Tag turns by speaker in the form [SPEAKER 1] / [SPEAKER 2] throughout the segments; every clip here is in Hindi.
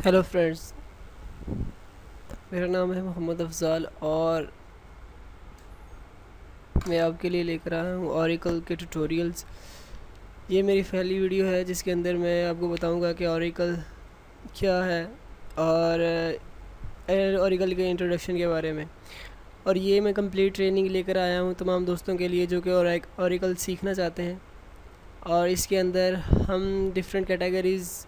[SPEAKER 1] हेलो फ्रेंड्स, मेरा नाम है मोहम्मद अफज़ाल और मैं आपके लिए लेकर आया हूँ ओरेकल के ट्यूटोरियल्स। ये मेरी पहली वीडियो है जिसके अंदर मैं आपको बताऊँगा कि ओरेकल क्या है और ओरेकल के इंट्रोडक्शन के बारे में। और ये मैं कंप्लीट ट्रेनिंग लेकर आया हूँ तमाम दोस्तों के लिए जो कि ओरेकल सीखना चाहते हैं। और इसके अंदर हम डिफरेंट कैटेगरीज़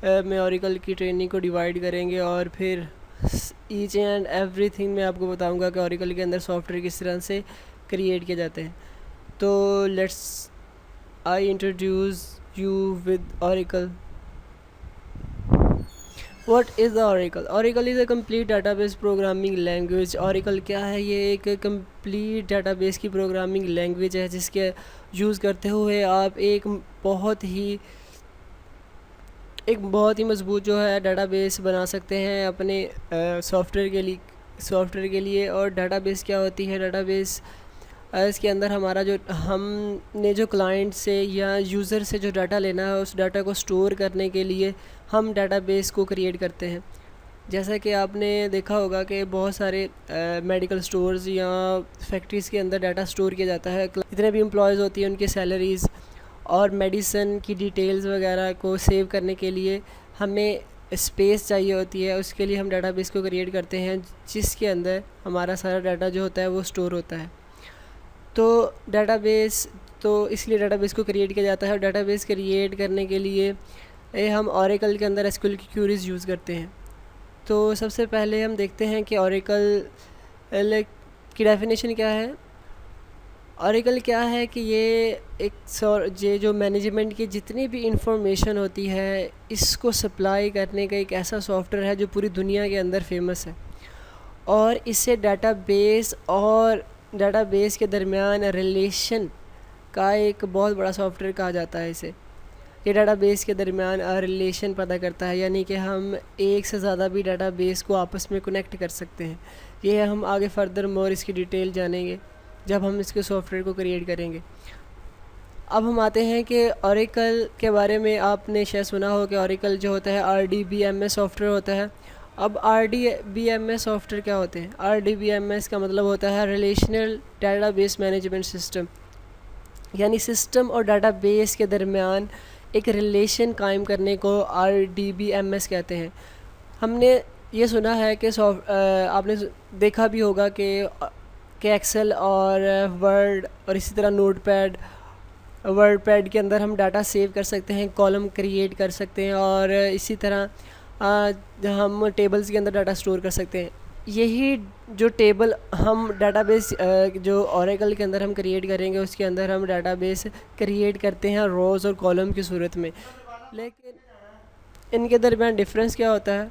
[SPEAKER 1] में ओरेकल की ट्रेनिंग को डिवाइड करेंगे और फिर ईच एंड एवरीथिंग मैं आपको बताऊंगा कि ओरेकल के अंदर सॉफ्टवेयर किस तरह से क्रिएट किए जाते हैं। तो let's I introduce you with Oracle. What is the Oracle? Oracle is a complete database programming language. Oracle क्या है? ये एक कंप्लीट डाटाबेस की प्रोग्रामिंग लैंग्वेज है जिसके यूज़ करते हुए आप एक बहुत ही मज़बूत जो है डाटाबेस बना सकते हैं अपने सॉफ्टवेयर के लिए। और डाटाबेस क्या होती है? डाटाबेस इसके अंदर हमारा जो हमने जो क्लाइंट से या यूज़र से जो डाटा लेना है उस डाटा को स्टोर करने के लिए हम डाटाबेस को क्रिएट करते हैं। जैसा कि आपने देखा होगा कि बहुत सारे मेडिकल स्टोर्स या फैक्ट्रीज़ के अंदर डाटा स्टोर किया जाता है। जितने भी एम्प्लॉयज़ होती हैं उनकी सैलरीज़ और मेडिसिन की डिटेल्स वगैरह को सेव करने के लिए हमें स्पेस चाहिए होती है। उसके लिए हम डाटाबेस को क्रिएट करते हैं जिसके अंदर हमारा सारा डाटा जो होता है वो स्टोर होता है। तो इसलिए डाटाबेस को क्रिएट किया जाता है। और डाटाबेस क्रिएट करने के लिए हम ओरेकल के अंदर एसक्यूएल की क्यूरीज़ यूज़ करते हैं। तो सबसे पहले हम देखते हैं कि ओरेकल की डेफिनेशन क्या है। ओरेकल क्या है कि ये जो मैनेजमेंट की जितनी भी इंफॉर्मेशन होती है इसको सप्लाई करने का एक ऐसा सॉफ्टवेयर है जो पूरी दुनिया के अंदर फेमस है। और इससे डाटाबेस के दरमियान रिलेशन का एक बहुत बड़ा सॉफ्टवेयर कहा जाता है इसे। ये डाटाबेस के दरमियान रिलेशन पैदा करता है, यानी कि हम एक से ज़्यादा भी डाटाबेस को आपस में कनेक्ट कर सकते हैं। ये हम आगे फर्दर मोर इसकी डिटेल जानेंगे जब हम इसके सॉफ्टवेयर को क्रिएट करेंगे। अब हम आते हैं कि ओरेकल के बारे में आपने शायद सुना हो कि ओरेकल जो होता है RDBMS सॉफ्टवेयर होता है। अब RDBMS सॉफ्टवेयर क्या होते हैं? RDBMS का मतलब होता है रिलेशनल डाटाबेस मैनेजमेंट सिस्टम, यानी सिस्टम और डाटाबेस के दरमियान एक रिलेशन कायम करने को RDBMS कहते हैं। हमने ये सुना है कि आपने देखा भी होगा कि एक्सेल और वर्ड और इसी तरह वर्ड पैड के अंदर हम डाटा सेव कर सकते हैं, कॉलम क्रिएट कर सकते हैं और इसी तरह हम टेबल्स के अंदर डाटा स्टोर कर सकते हैं। यही जो टेबल हम डाटाबेस जो ओरेकल के अंदर हम क्रिएट करेंगे उसके अंदर हम डाटाबेस क्रिएट करते हैं रोज़ और कॉलम की सूरत में। लेकिन इनके दरमियान डिफरेंस क्या होता है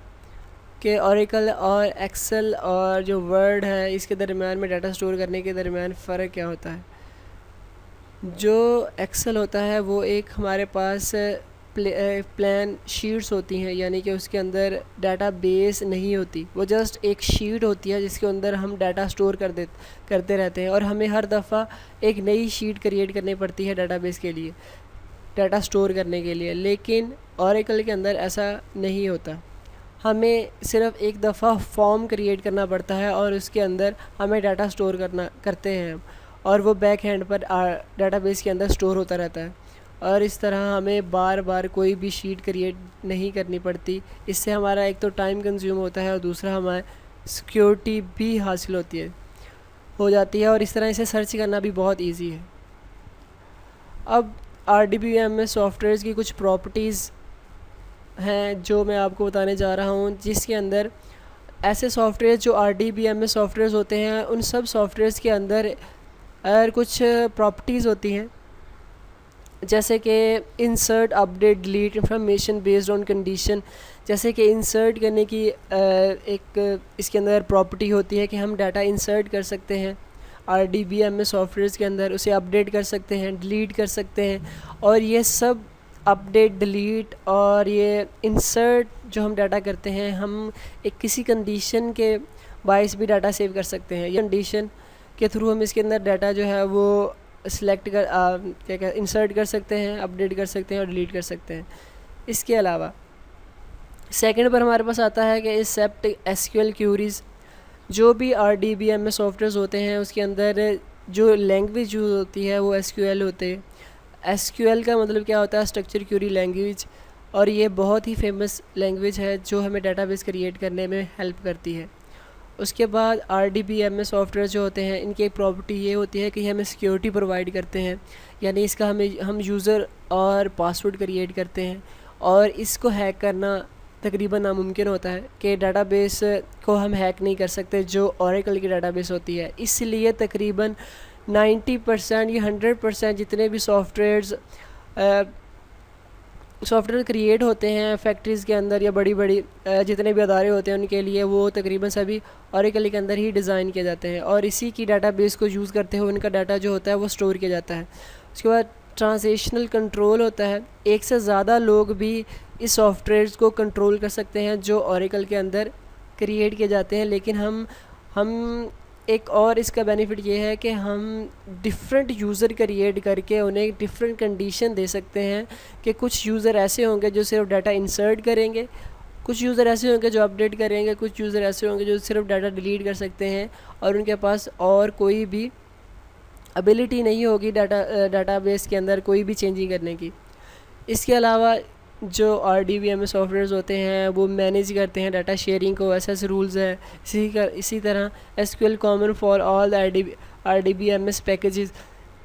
[SPEAKER 1] कि ओरेकल और एक्सेल और जो वर्ड है इसके दरमियान में डाटा स्टोर करने के दरमियान फ़र्क क्या होता है? जो एक्सेल होता है वो एक हमारे पास प्लान शीट्स होती हैं, यानी कि उसके अंदर डाटा बेस नहीं होती, वो जस्ट एक शीट होती है जिसके अंदर हम डाटा स्टोर करते रहते हैं और हमें हर दफ़ा एक नई शीट क्रिएट करनी पड़ती है डाटाबेस के लिए, डाटा स्टोर करने के लिए। लेकिन ओरेकल के अंदर ऐसा नहीं होता, हमें सिर्फ एक दफ़ा फॉर्म क्रिएट करना पड़ता है और उसके अंदर हमें डाटा स्टोर करते हैं और वो बैक हैंड पर डाटाबेस के अंदर स्टोर होता रहता है। और इस तरह हमें बार बार कोई भी शीट क्रिएट नहीं करनी पड़ती। इससे हमारा एक तो टाइम कंज्यूम होता है और दूसरा हमारे सिक्योरिटी भी हासिल हो जाती है और इस तरह इसे सर्च करना भी बहुत इजी है। अब RDBMS सॉफ्टवेयर की कुछ प्रॉपर्टीज़ हैं जो मैं आपको बताने जा रहा हूँ, जिसके अंदर ऐसे सॉफ्टवेयर जो RDBMS सॉफ्टवेयर होते हैं उन सब सॉफ्टवेयर्स के अंदर कुछ प्रॉपर्टीज़ होती हैं, जैसे कि insert update delete information based on condition. जैसे कि इंसर्ट करने की एक इसके अंदर प्रॉपर्टी होती है कि हम डाटा इंसर्ट कर सकते हैं RDBMS सॉफ्टवेयर के अंदर, उसे अपडेट कर सकते हैं, डिलीट कर सकते हैं। और ये सब अपडेट डिलीट और ये इंसर्ट जो हम डाटा करते हैं हम एक किसी कंडीशन के बायस भी डाटा सेव कर सकते हैं। ये कंडीशन के थ्रू हम इसके अंदर डाटा जो है वो इंसर्ट कर सकते हैं, अपडेट कर सकते हैं और डिलीट कर सकते हैं। इसके अलावा सेकंड पर हमारे पास आता है कि एक्सेप्ट एसक्यूएल क्यूरीज। जो भी RDBMS सॉफ्टवेयर होते हैं उसके अंदर जो लैंग्वेज यूज़ होती है वो SQL होते हैं। SQL का मतलब क्या होता है, स्ट्रक्चर क्यूरी लैंग्वेज, और ये बहुत ही फेमस लैंग्वेज है जो हमें डाटाबेस क्रिएट करने में हेल्प करती है। उसके बाद RDBMS सॉफ्टवेयर जो होते हैं इनकी एक प्रॉपर्टी ये होती है कि हमें सिक्योरिटी प्रोवाइड करते हैं, यानी इसका हम यूज़र और पासवर्ड क्रिएट करते हैं, और इसको हैक करना तकरीबन नामुमकिन होता है कि डाटाबेस को हम हैक नहीं कर सकते जो ओरेकल की डाटाबेस होती है। इसलिए तकरीबन 90% या 100% जितने भी सॉफ्टवेयर क्रिएट होते हैं फैक्ट्रीज़ के अंदर या बड़ी बड़ी जितने भी अदारे होते हैं उनके लिए, वो तकरीबन सभी ओरेकल के अंदर ही डिज़ाइन किए जाते हैं, और इसी की डाटाबेस को यूज़ करते हुए उनका डाटा जो होता है वो स्टोर किया जाता है। उसके बाद ट्रांसलेशनल कंट्रोल होता है। एक से ज़्यादा लोग भी इस सॉफ्टवेयर को कंट्रोल कर सकते हैं जो ओरेकल के अंदर क्रिएट किए जाते हैं, लेकिन हम एक और इसका बेनिफिट ये है कि हम डिफरेंट यूज़र क्रिएट करके उन्हें डिफरेंट कंडीशन दे सकते हैं कि कुछ यूज़र ऐसे होंगे जो सिर्फ डाटा इंसर्ट करेंगे, कुछ यूज़र ऐसे होंगे जो अपडेट करेंगे, कुछ यूज़र ऐसे होंगे जो सिर्फ डाटा डिलीट कर सकते हैं और उनके पास और कोई भी एबिलिटी नहीं होगी डाटाबेस के अंदर कोई भी चेंजिंग करने की। इसके अलावा जो RDBMS सॉफ्टवेयर्स होते हैं वो मैनेज करते हैं डाटा शेयरिंग को, ऐसे रूल्स है। इसी तरह SQL common for all RDBMS packages.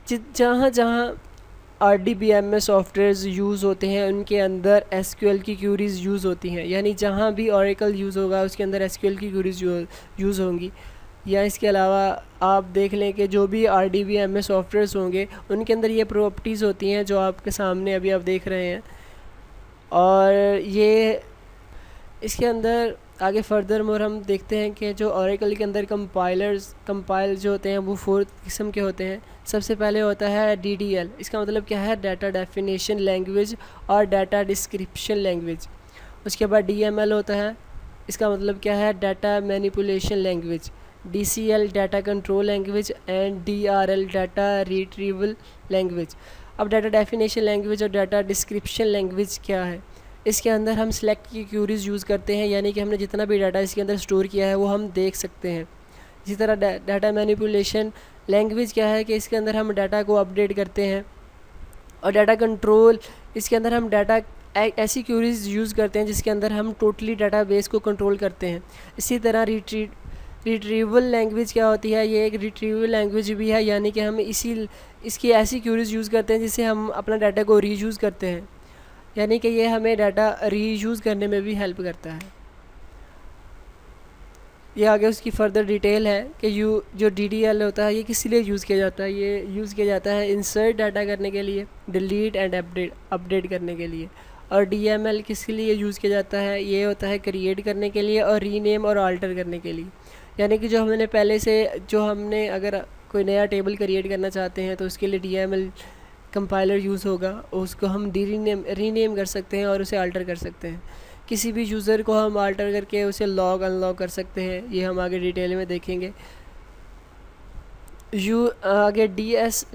[SPEAKER 1] जहाँ जहाँ RDBMS सॉफ्टवेयर्स यूज़ होते हैं उनके अंदर SQL की क्यूरीज़ यूज़ होती हैं, यानी जहाँ भी ओरेकल यूज़ होगा उसके अंदर SQL की क्यूरीज़ यूज़ होंगी। या इसके अलावा आप देख लें कि जो भी RDBMS सॉफ्टवेयर्स होंगे उनके अंदर ये प्रॉपर्टीज़ होती हैं जो आपके सामने अभी आप देख रहे हैं, और ये इसके अंदर आगे फर्दर मोर हम देखते हैं कि जो ओरेकल के अंदर कंपाइल जो होते हैं वो 4 किस्म के होते हैं। सबसे पहले होता है DDL। इसका मतलब क्या है, डाटा डेफिनेशन लैंग्वेज और डाटा डिस्क्रिप्शन लैंग्वेज। उसके बाद DML होता है, इसका मतलब क्या है, data manipulation language. DCL data control language and DRL data retrieval language. अब डाटा डेफिनेशन लैंग्वेज और डाटा डिस्क्रिप्शन लैंग्वेज क्या है, इसके अंदर हम सेलेक्ट की क्यूरीज़ यूज़ करते हैं, यानी कि हमने जितना भी डाटा इसके अंदर स्टोर किया है वो हम देख सकते हैं। इसी तरह डाटा मैनिपुलेशन लैंग्वेज क्या है कि इसके अंदर हम डाटा को अपडेट करते हैं, और डाटा कंट्रोल इसके अंदर हम डाटा ऐसी क्यूरीज़ यूज़ करते हैं जिसके अंदर हम टोटली डाटाबेस को कंट्रोल करते हैं। इसी तरह रिट्रीवल लैंग्वेज क्या होती है, ये एक रिट्रीवल लैंग्वेज भी है, यानी कि हम इसकी ऐसी क्यूरीज़ यूज़ करते हैं जिससे हम अपना डाटा को रीयूज़ करते हैं, यानी कि ये हमें डाटा रीयूज़ करने में भी हेल्प करता है। ये आगे उसकी फ़र्दर डिटेल है कि जो DDL होता है ये किस लिए यूज़ किया जाता है। ये यूज़ किया जाता है इंसर्ट डाटा करने के लिए, डिलीट एंड अपडेट करने के लिए। और DML किसके लिए यूज़ किया जाता है, ये होता है क्रिएट करने के लिए और रीनेम और आल्टर करने के लिए। यानी कि जो हमने पहले से हमने अगर कोई नया टेबल क्रिएट करना चाहते हैं तो उसके लिए DML कंपाइलर यूज़ होगा, उसको हम रीनेम कर सकते हैं और उसे अल्टर कर सकते हैं। किसी भी यूज़र को हम अल्टर करके उसे लॉग अनलॉक कर सकते हैं, ये हम आगे डिटेल में देखेंगे। आगे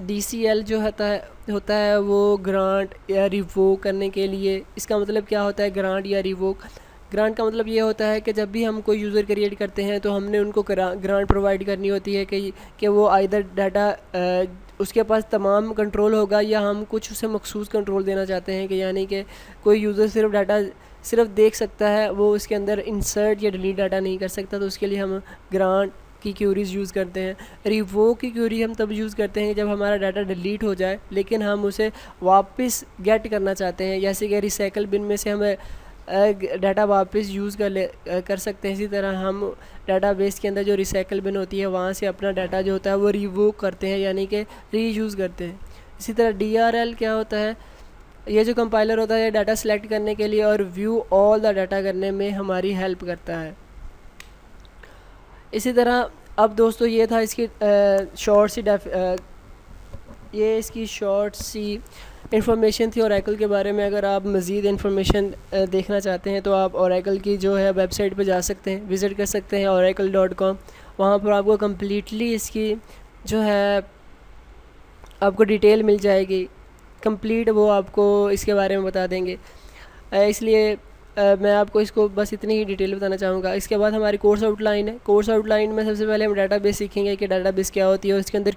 [SPEAKER 1] DCL जो होता है वो ग्रांट या रिवोक करने के लिए। इसका मतलब क्या होता है, ग्रांट या रिवोक। ग्रांट का मतलब ये होता है कि जब भी हम कोई यूज़र क्रिएट करते हैं तो हमने उनको ग्रांट प्रोवाइड करनी होती है कि वो आइदर डाटा उसके पास तमाम कंट्रोल होगा या हम कुछ उसे मखसूस कंट्रोल देना चाहते हैं कि यानी कि कोई यूज़र सिर्फ डाटा सिर्फ देख सकता है, वो उसके अंदर इंसर्ट या डिलीट डाटा नहीं कर सकता, तो उसके लिए हम ग्रांट की क्यूरीज़ यूज़ करते हैं। रिवोक की क्यूरी हम तब यूज़ करते हैं जब हमारा डाटा डिलीट हो जाए लेकिन हम उसे वापस गेट करना चाहते हैं, जैसे कि रिसाइकल बिन में से हमें डाटा वापस यूज़ कर सकते हैं। इसी तरह हम डाटाबेस के अंदर जो रिसाइकल बिन होती है वहाँ से अपना डाटा जो होता है वो रिवोक करते हैं, यानी कि रीयूज़ करते हैं। इसी तरह DRL क्या होता है, ये जो कंपाइलर होता है डाटा सेलेक्ट करने के लिए और व्यू ऑल द डाटा करने में हमारी हेल्प करता है। इसी तरह अब दोस्तों ये था इसकी शॉर्ट सी इन्फॉर्मेशन थी ओरेकल के बारे में। अगर आप मज़ीद इन्फॉर्मेशन देखना चाहते हैं तो आप ओरेकल की जो है वेबसाइट पे जा सकते हैं, विज़िट कर सकते हैं oracle.com। वहाँ पर आपको कम्प्लीटली इसकी जो है आपको डिटेल मिल जाएगी, कंप्लीट वो आपको इसके बारे में बता देंगे। इसलिए मैं आपको इसको बस इतनी ही डिटेल बताना चाहूँगा। इसके बाद हमारी कोर्स आउटलाइन है। कोर्स आउटलाइन में सबसे पहले हम डाटाबेस सीखेंगे कि डाटाबेस क्या होती है और इसके अंदर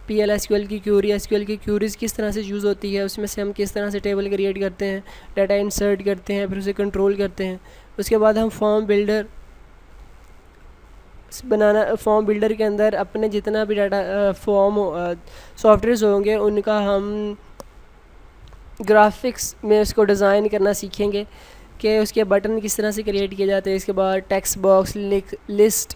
[SPEAKER 1] PL/SQL की क्यूरी, SQL की क्यूरीज़ किस तरह से यूज़ होती है, उसमें से हम किस तरह से टेबल क्रिएट करते हैं, डाटा इंसर्ट करते हैं, फिर उसे कंट्रोल करते हैं। उसके बाद हम फॉर्म बिल्डर के अंदर अपने जितना भी डाटा सॉफ्टवेयर्स होंगे उनका हम ग्राफिक्स में उसको डिज़ाइन करना सीखेंगे कि उसके बटन किस तरह से क्रिएट किए जाते हैं। इसके बाद टेक्स्ट बॉक्स, लिस्ट,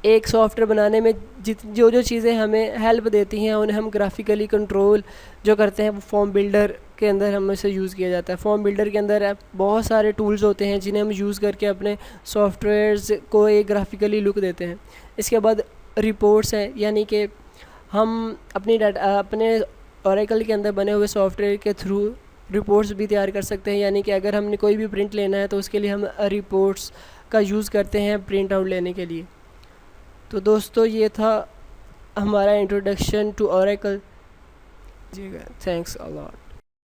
[SPEAKER 1] एक सॉफ्टवेयर बनाने में जो जो चीज़ें हमें हेल्प देती हैं उन्हें हम ग्राफिकली कंट्रोल जो करते हैं वो फॉर्म बिल्डर के अंदर हम इसे यूज़ किया जाता है। फॉर्म बिल्डर के अंदर बहुत सारे टूल्स होते हैं जिन्हें हम यूज़ करके अपने सॉफ्टवेयर्स को एक ग्राफिकली लुक देते हैं। इसके बाद रिपोर्ट्स हैं, यानी कि हम अपने ओरेकल के अंदर बने हुए सॉफ्टवेयर के थ्रू रिपोर्ट्स भी तैयार कर सकते हैं, यानी कि अगर हमने कोई भी प्रिंट लेना है तो उसके लिए हम रिपोर्ट्स का यूज़ करते हैं प्रिंट आउट लेने के लिए। तो दोस्तों ये था हमारा introduction to Oracle. Thanks a lot.